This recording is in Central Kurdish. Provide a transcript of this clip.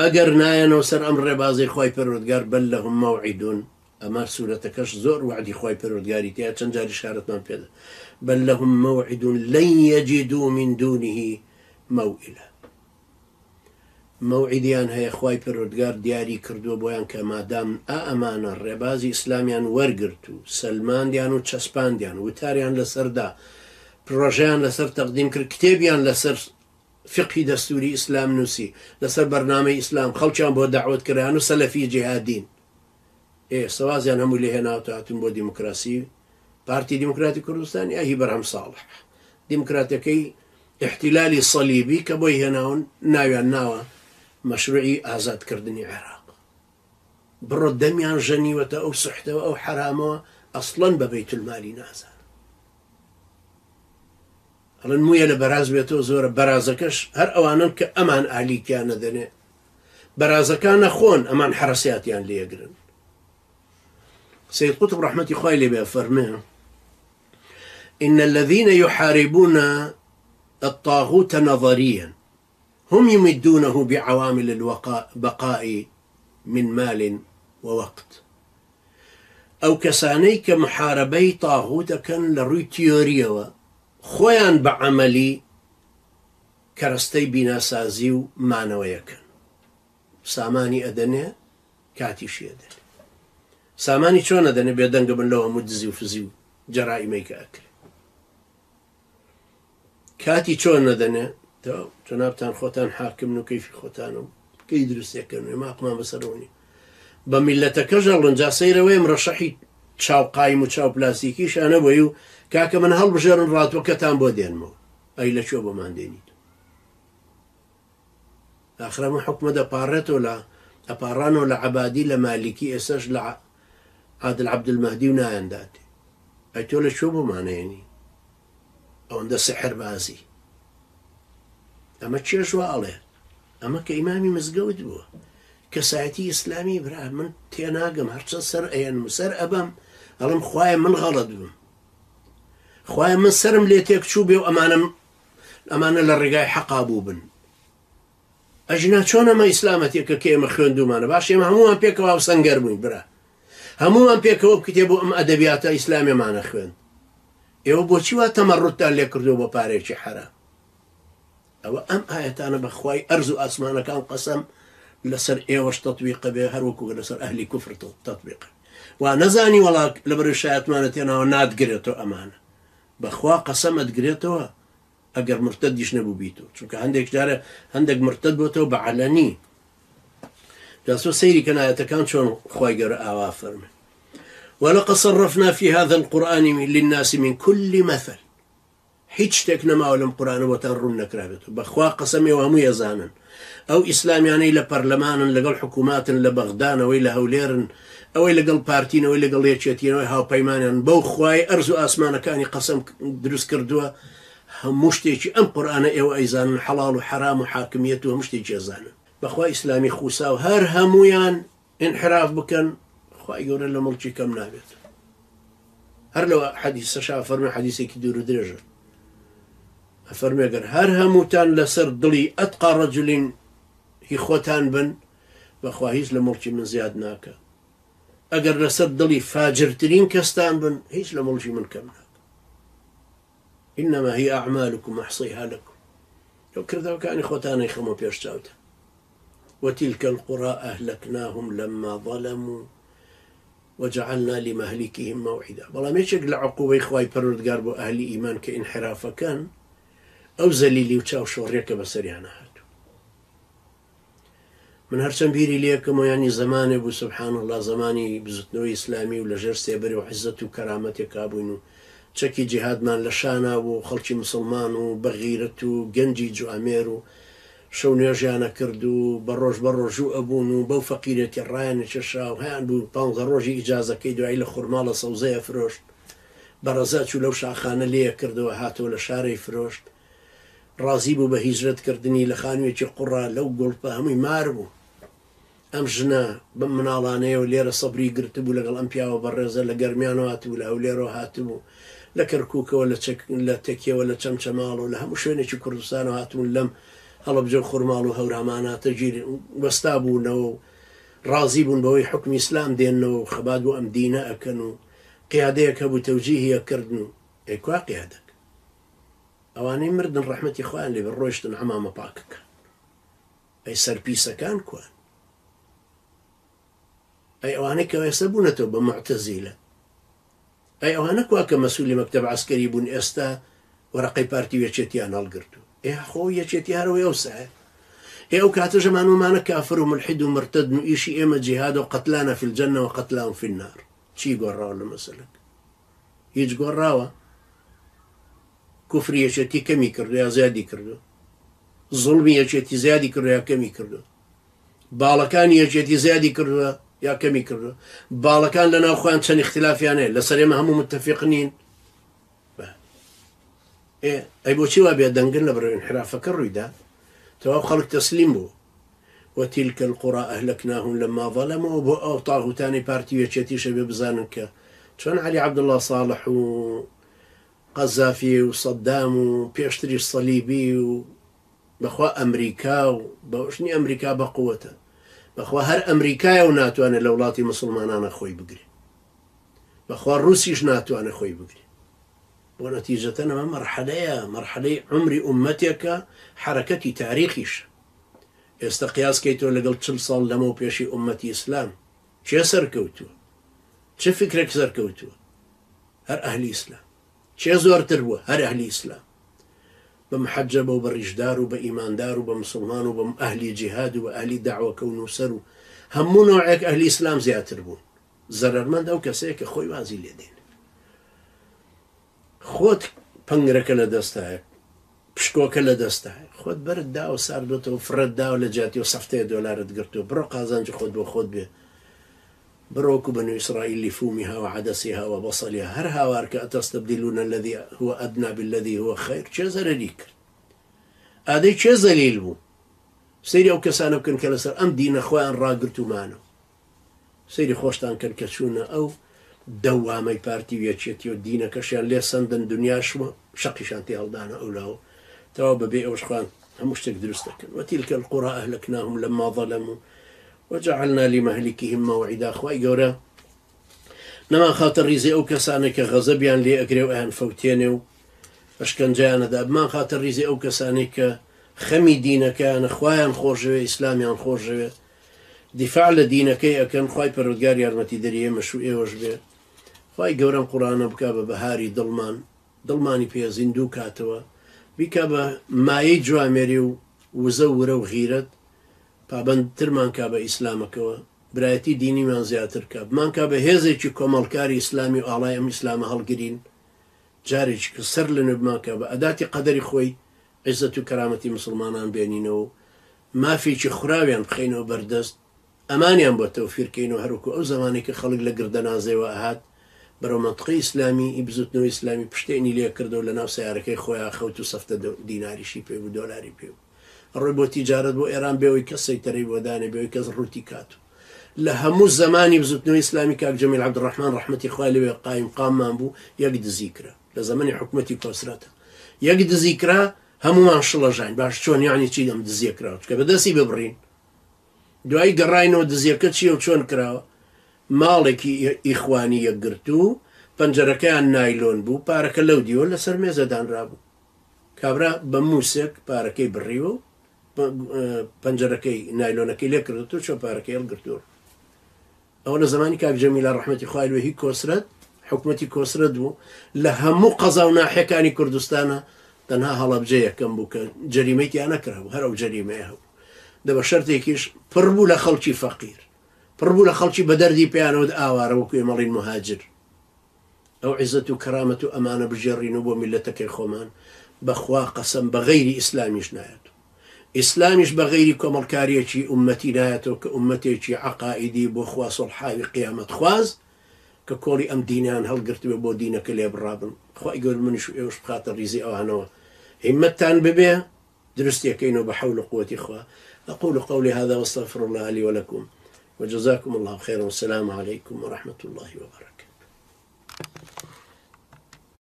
ئەگەر نایەنەوە سەر ئەم ڕێبازەی خۆی پەروەردگار بەل لەهم مەوعیدون ئەمە سوورەتەکەش زۆر وعدی خۆی پەروەردگاری تیا چەند جاری شارەتمان پێدا بەل لەهم مەوعیدون لەن یەجیدوا من دونه مەوئیلا مەوعیدیان هەیە خۆی پەروەردگار دیاری کردووە بۆیان کە مادام ئەمانە ڕێبازی ئیسلامیان وەرگرت و سەلماندیان و چەسپاندیان وتاریان لەسەردا پرۆژەیان لەسەر تەقدیم کرد کتێبیان لەسەر فقهی دەستوری ئیسلام نووسی لەسەر بەرنامەی ئیسلام خەڵکیان بۆ داعوت کردیان و سەلەفی جیهادین سەوازیان هەموو لێ هێناوتە هاتوون بۆ دیموکراسی پارتی دیموکراتی کوردستان یا هی بەرهەم ساڵح دیموکراتەکەی احتیلالی سەلیبی کە بۆی هێناون ناویان ناوە مەشروعی ئازادکردنی عێراق بڕۆ دەمیان ژەنیوەتە ئەو سوحتەوە ئەو حرامەوە ئەسڵەن بە بەیت المالی نازان هەڵەن مویە لە بەراز بێتەوە زۆرە بەرازەکەش هەر ئەوانن کە ئەمان ئالیتیان نەدەنێ بەرازەکان نەخۆن ئەمان حرەسیاتیان لێگرن سيد قطب رحمة الله عليه فرماه إن الذين يحاربون الطاغوت نظريا هم يمدونه بعوامل البقاء من مال ووقت أو كسانيك محاربي طاغوت كان لروي تيوريا خويان بعملي كرستي بنا سازيو معنويا كان ساماني أدنى كاتيشي أدنى سامانی چۆن نەدەنێ بێدەنگە بن لەوە هەموو دزی و فزی و جەرائیمەی کە ئەکرێ کاتی چۆن نەدەنێ جەنابتان خۆتان حاکمن و کەیفی خۆتان و کەی دروستێکردن ماقمان بەسەرەوەنی بە میلەتەکەش ئەڵێن جا سەیرەوەی ڕەشەحی چاو قایم و چاو پلاستیکیشانە بۆی و کاکە من هەڵبژێڕن ڕاتوەکەتان بۆ دێنمەوە ئەی لە کوێ بۆمان دێنیت ئاخرەمە حکومە دەپاڕێتەوە لە ئەپاڕانەوە لە عەبادی لە مالیکی ئێسەش لە عادل عبد المهدي وناينداتي ايتولا شو بمانيني او عند سحر بازي اما تشيشوا عليه اما كامامي مزقود بو كساعتي اسلامي برا من تيناقم هرش سر اين مسر ابم الم خوايا من غلط بم خوايا من سرم ليتيك شو بيو امانه للرقاي حق ابوبن اجنا شلون ما اسلامتي كيما خوندو مانا باش همومان بيكوا وسنجر بوين برا هەمومان پێکەوە بکتێ بۆ ئەم ئەدەبیاتە ئیسلامیمانە خوێن ئێوە بۆچی وا تەمەڕوتان لێ کردو بۆ پارێکی حرام ئەوە ئەم ئاەتانە بەخوای ئەرز و ئاسمانەکان قەسەم لەسەر ئێوەش تەطبیقە بێ هەروەکو لەسەر ئەهلی کوفر تەطبیقە وا نەزانی وەڵا لەبەر شایەتمانە تێناوە ناتگرێتەوە ئەمانە بەخوا قەسەمە دگرێتەوە ئەگەر مرتەدیش نەبوو بیتەوە چونکە هەندێک جارە هەندێک مرتەد بۆتەوە بە عەلەنی جاسو سيري كان آياتكان شون خوايقر أوافرنا ولقد صرفنا في هذا القرآن للناس من كل مثل هيتش تكنما ولم قرآن وتنرون كرابته بخوا قسمي وهمو يزانا أو إسلام يعني إلى برلمان لقل حكومات لبغدان أو إلى هوليرن أو إلى قل بارتين أو إلى قل يتشتين أو هاو بيمان بو خواي أرزو أسمان كاني قسم دروس كردوا مشتيجي أم قرآن أو أيزان حلال وحرام وحاكميته مشتيجي يزانا بخوا إسلامي خوسا وهر همويان انحراف بكن خوا يقول لهم ملكي كم نابت هر لو حديث شاف فرمي حديثي كدور درجة فرمي قال هر هموتان لسر ضلي أتقى رجل يخوتان بن بخوا هيش لملكي من زياد ناكا أقر لسر ضلي فاجرترين كستان بن هيش لملكي من كم ناكا إنما هي أعمالكم أحصيها لكم لو كذا كان إخوتان يخموا بيشتاوتا وتلك القرى أهلكناهم لما ظلموا وجعلنا لمهلكهم موعدا والله ما يشق لعقوبة إخوائي پروردگار بو أهل إيمان كإنحراف كان أو زليلي وشاو شوريك بسريانا هاتو من هرچن بيري ليكم يعني زماني بو سبحان الله زماني بزتنوي إسلامي ولجر سيبري وحزتو كرامتي كابوينو چكي جهاد من لشانا وخلشي مسلمان وبغيرتو جنجي جو أميرو شو نيجانا كردو بروج أبونو بو فقيرة الراين ششاو هان بو بانغ روجي إجازة كيدو عيل خرمالة صوزية فروشت برزاتشو لو شاخانة ليه كردو هاتو لشاري فروشت رازي بو بهجرت كردني لخانوية قرى لو قلت همي ماربو أم جنا بمنالانية وليرة صبري قرتبو لقل أمبيا وبرزة لقرميانو هاتبو لهوليرو هاتبو لكركوكا ولا تكيا ولا تشمشمال ولا هم شوينة كردستان هاتبو لم هەڵەبجە خورماڵ و هەوراماناتە گیر وەستا بوونەوە ڕازی بوون بەوەی حکمی ئیسلام دێنەوە خەبات بۆ ئەم دینە ئەکەن و قیادەیەکە بوو تەوجیهیەکردن و ئێکوا قیادەک ئەوانەی مردن ڕەحمەتی خۆیان لێ ڕۆیشتن حەمامە پاکەکان ئەی سەرپیسەکان کوان ئەی ئەوانەی کە ئێستا بوونەتەوە بە معتەزیلە ئەی ئەوانە کوا کە مەسئولی مەکتەب عەسکەری بوون ئێستا وەرەقەی پارتی یەکێتیان هەڵگرتو خۆ یەکێتی هەرەوەی ئەو سایە ئەو کاتە ژەمانومانە کافر و ملحید و مرتد و ئیشی ئێمە جیهاد و قەتلانە فی الجەنە و قەتلان فی النار چی گۆڕاوە لە مەسەلەک هیچ گۆڕاوە کوفری یەکێتی کەمی کردو یا زیادی کردو زوڵمی یەکێتی زیادی کردو یا کەمی کردو باڵەکانی یەکێتی زیادی کردووە یا کەمی کردو باڵەکان لە ناو خۆیان چەند اختلافیان هەیە لەسەر ئێمە هەموو متفق نین ئەی بۆچی وا بێ دەنگن لە بەرەو انحرافەکە ڕوویدا تەواو خەڵک تەسلیم بوو وتیلکە القوڕا ئەهلەکناهم لەما ظەلەموا بۆ ئەو تاغوتانی پارتی یەکێتیشە بێ بزانن کە چۆن عەلی عەبدوڵڵا ساڵح و قەزافی و سەدام و پێشتریش سەلیبی و بەخوا ئەمریکا و بەوشنی ئەمریکا بە قووەتە بەخوا هەر ئەمریکایە و ناتوانێت لە وڵاتی مسلمانانە خۆی بگرێ بەخوا ڕووسیش ناتوانێت خۆی بگرێ بۆ نەتیجەتەن ئەمە مەرحەلەی عمری ئومەتێکە حرەکەتی تاریخیشە ئێستا قیاسکەیتەوە لەگەڵ 40 ساڵ لەمە و پێشی ئومەتی ئیسلام چێ سەرکەوتووە چه فکرێک سەرکەوتووە هەر ئەهلی ئیسلام چێ زۆرتر بووە هەر ئەهلی ئیسلام بە محەجەبە و بە ڕیشدار و بە ئیماندار و بە مسلمان و بە ئەهلی جیهاد و بە ئەهلی داعوەکە و نووسەر و هەموو نوعێک ئەهلی ئیسلام زیاتر بوون زەرەرمەند ئەو کەسەیە کە خۆی وازی لێدێن خۆت پەنگرەکە لە دەستایە پشکۆکە لە دەستایە خۆت بەرت دا و ساردۆتەوە فرەت دا و لە جاتی و سەفتەیە دۆلارت گرتو بڕۆ قازانجی خۆت بۆ خۆت بێ بروكو بنو إسرائيل لفومها وعدسها وبصلها هر هاوارك أتستبدلون الذي هو أدنى بالذي هو خير چه ليك هذا چه زليل بو سيري أو كسانو كن كالسر أم دين أخوان راقرتو مانو سيري خوشتان كن كسونا أو دوامي بارتي ويتشيتيو دينا كشيان لي سندن دنيا شما شقي شانتي هلدانا أولاو تواب بي أوش خوان همشتك درستك وتلك القرى أهلكناهم لما ظلموا وجعلنا لمهلكهم موعدا خواي قورا نما خاطر ريزي أو كسانك غزبيان لي أقريو أهن فوتينيو أشكن جانا داب ما خاطر ريزي أو كسانك خمي دينك أنا خوايان خورجوي إسلاميان خورجوي دفاع لدينك أكن خواي پروردگار يارمتي دريه مشروعي وجبه خواي قورا قرآن بكابا بهاري ضلماني بيا زندو كاتوا بكابا ماي جوامريو وزورة وغيرت پابند ترمان کا بە ئیسلامەکەوە برایەتی دینیمان زیاتر کا بمان کا بە هێزێکی کۆمەڵکاری ئیسلامی و ئاڵای ئەم ئیسلامە هەڵگرین جارێکی کە سەر لە نوێبمان کا بە ئەداتی قەدەری خۆی عیزەت و کەرامەتی مسلمانان بێنینەوە مافێکی خوراویان بخەینەوە بەردەست ئەمانیان بۆ تەوفیرکەینەوە هەروکو ئەو زمانی کە خەڵک لە گردەنازێەوە ئەهات بەرەو مەنتقەی ئیسلامی ئیبزوتنەوەی ئیسلامی پشتێنی لێ کردەوە لە ناو سیارەکەی خۆیان خەوت و سەفتە دیناریشی پێ بوو دۆلاری پێ ڕۆی بۆ تیجارەت بۆ ئێران بێەوەی کەس سەیتەرەی بۆ دانێ بێەوەی کەس ڕووتی کات لە هەموو زمانی بزوتنەوەی ئیسلامی کاک جەمیل عەبدوڕەحمان ڕەحمەتی خوای لەوێ قایم قاممان بوو یەک دزیکرا لە زەمانی حکومەتی کۆسرەتە یەک دزیکرا هەمومان شڵەژاین باش چۆن یانی چی دەم دزیەکراوە کە بەدەستی ببڕین دوایی گەڕاینەوە دزیەکە چیە و چۆن کراوە ماڵێکی ئیخوانی یەکگرتوو پەنجەرەکەیان نایلۆن بوو پارەکە لەو دیوە لەسەر مێزەدانرابوو کابرا بە مووسێک پارەکەی بڕیوە پەنجەرەکەی نایلۆنەکەی لێ کردو چۆ پارەکەی هەڵگرتووە ئەوە لە زمانی کاک جەمیلە ڕەحمەتی خوای لێ هی کۆسرەت حکومەتی کۆسرەت بوو لە هەموو قەزا و ناحیەکانی کوردستانە تەنها هەڵەبجە یەکەم بوو کە جەریمەی تیان نەکراوە هەر ئەو جەریمەیە هەبوو دەبە شەرتێکیش پڕ بوو لە خەڵکی فەقیر پڕ بوو لە خەڵکی بە دەردی پێیانەوە ئاوارە وەکوێ مەڵین مهاجر ئەو عیزەت و کەرامەت و ئەمانە بژێڕینەوە بۆ میلەتەکەی خۆمان بەخوا قەسەم بە غەیری ئیسلامیش نایەت ئیسلامیش بە غەیری کۆمەڵکاریەکی ئومەتی نایەتەوە کە ئومەتێکی عەقائیدی بۆ خوا سڵحاوی قیامەت خواز کە کۆڵی ئەم دینیان هەڵگرتووە بۆ دینەکە لێ بڕابن خوای گەور منیش و ئێوەش بخاتە ڕیزی ئەوانەوە هیممەتتان ببێ دروستیەکەینەوە بە حەول و قووەتی خوا أقول قولي هذا واستغفر الله لي ولكم وجزاكم الله خيرا والسلام عليكم ورحمة الله وبركاته